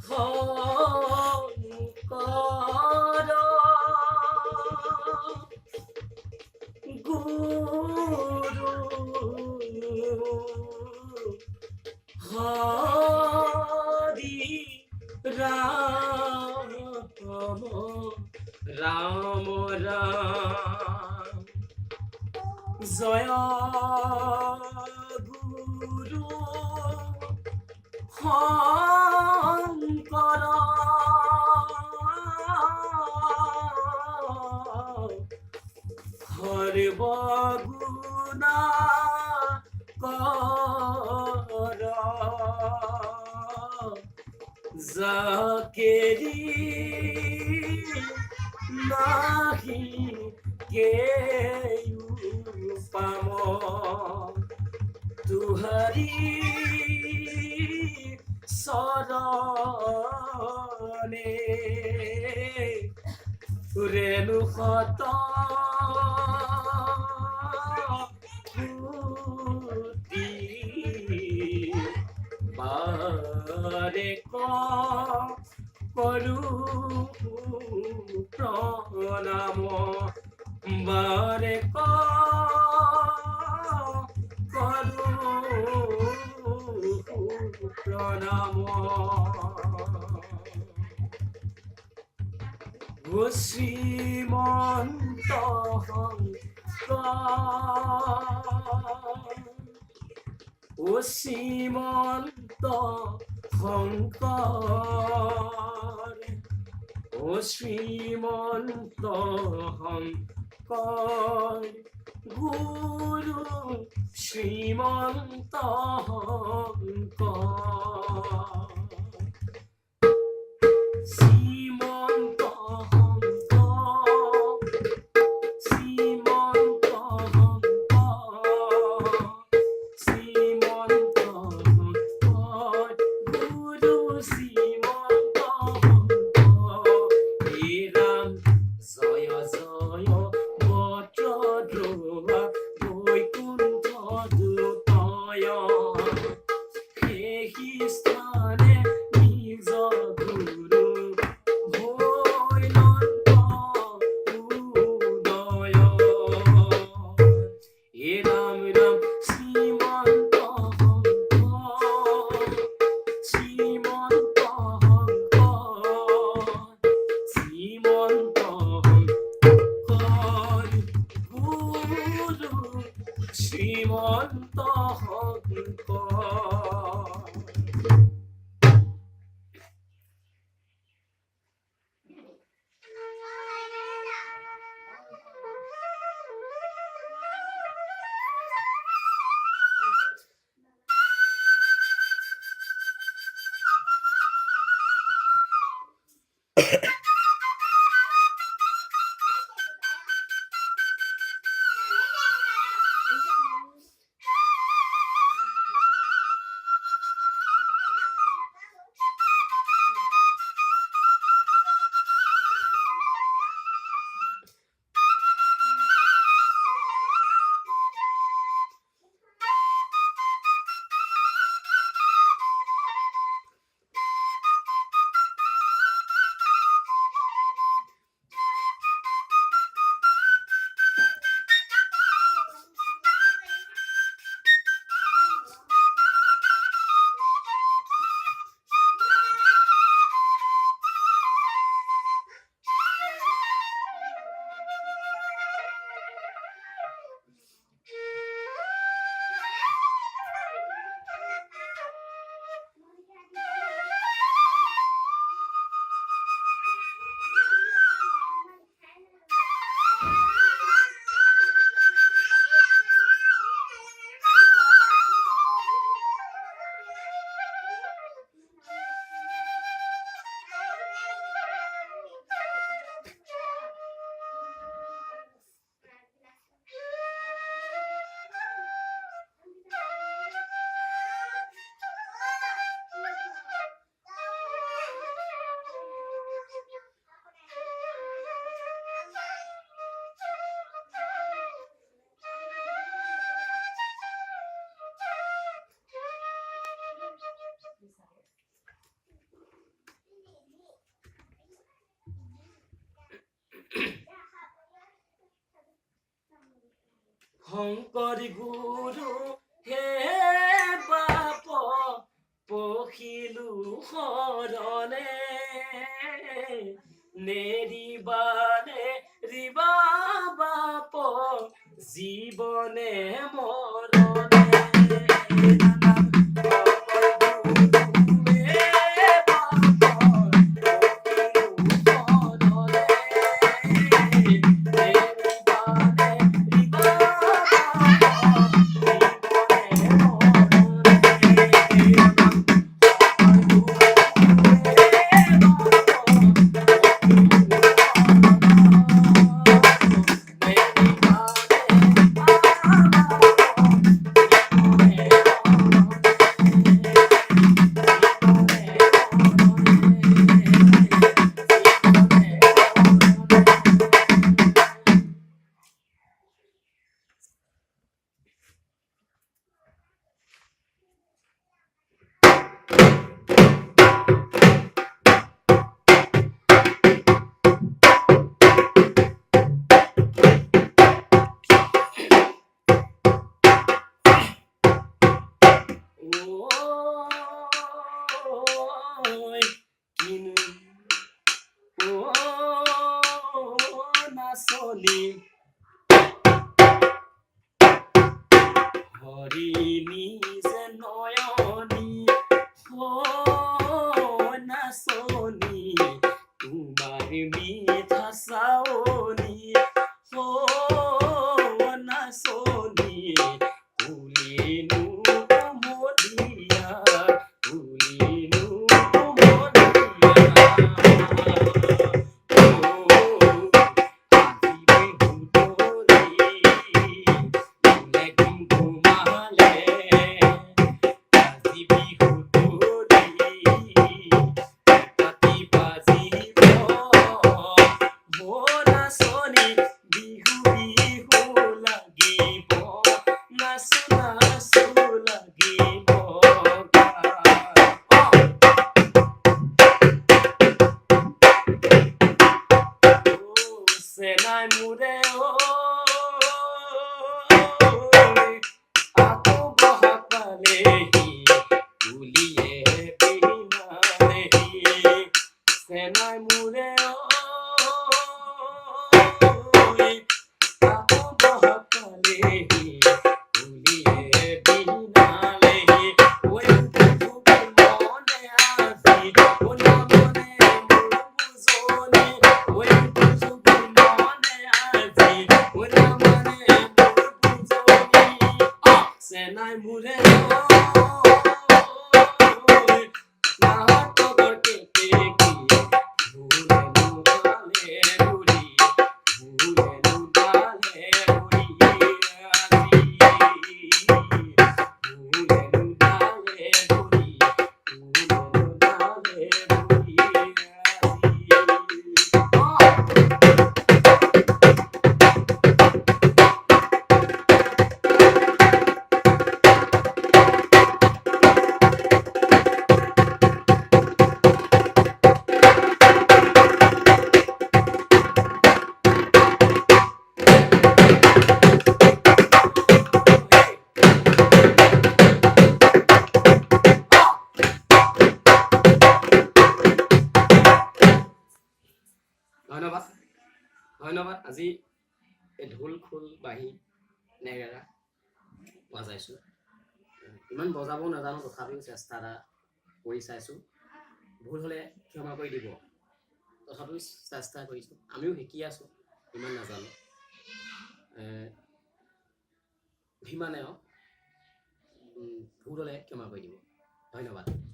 শঙ্কৰ গুৰু হৰি ৰাম ৰাম ৰাম জয় গুৰু শঙ্কৰ সৰ্বগুণা কৰ যাকেৰি নাহি কেউ পাম তুহাৰি চৰণে ৰেণু শত কোটি বাৰে কৰু প্ৰণাম বাৰে কৰু প্ৰণাম ও শ্ৰীমন্ত ও শ্ৰীমন্ত শঙ্কৰ ও শ্ৰীমন্ত শঙ্কৰ গুৰু শ্ৰীমন্ত শঙ্কৰ শ্ৰীমন্ত শঙ্কৰ শ্ৰীমন্ত শঙ্কৰ শ্ৰীমন্ত শঙ্কৰ গুৰু শ্ৰীমন্ত শঙ্কৰ হে ৰাম জয় জয় বটদ্ৰৱা বৈকুণ্ঠ দুতয় সেই স্থানে নিজ গুৰু ভৈলন্ত উদয় হে ৰাম ৰাম শ্ৰীমন্ত শঙ্কৰ শ্ৰীমন্ত শঙ্কৰ শ্ৰীমন্ত শঙ্কৰ গুৰু শ্ৰীমন্ত শঙ্কৰ শংকৰী গুৰু হে বাপ পখিলো শৰণে নেৰিবানে ৰিবা বাপ জীৱনে মৰণে হৰি নিজে নয়নী নাচনী তোমাৰ মিঠা চাৱনী নাচনী কুলিনো মদিয়া কুলিনো Senai mude aku bahapalehi kuliye pinalehi Senai mude aku bahapalehi kuliye pinalehi Oi tuku mone azi ona mone murubuzone Oi Senai mure na to gorke ki mure nudale guri mure nudale guri mure nudale guri ধন্যবাদ ধন্যবাদ আজি এই ঢোল খোল বাঁহী নেগেৰা বজাইছোঁ ইমান বজাব নাজানো তথাপিও চেষ্টা এটা কৰি চাইছোঁ ভুল হ'লে ক্ষমা কৰি দিব তথাপিও চেষ্টা কৰিছোঁ আমিও শিকি আছোঁ ইমান নাজানো সিমানে ভুল হ'লে ক্ষমা কৰি দিব ধন্যবাদ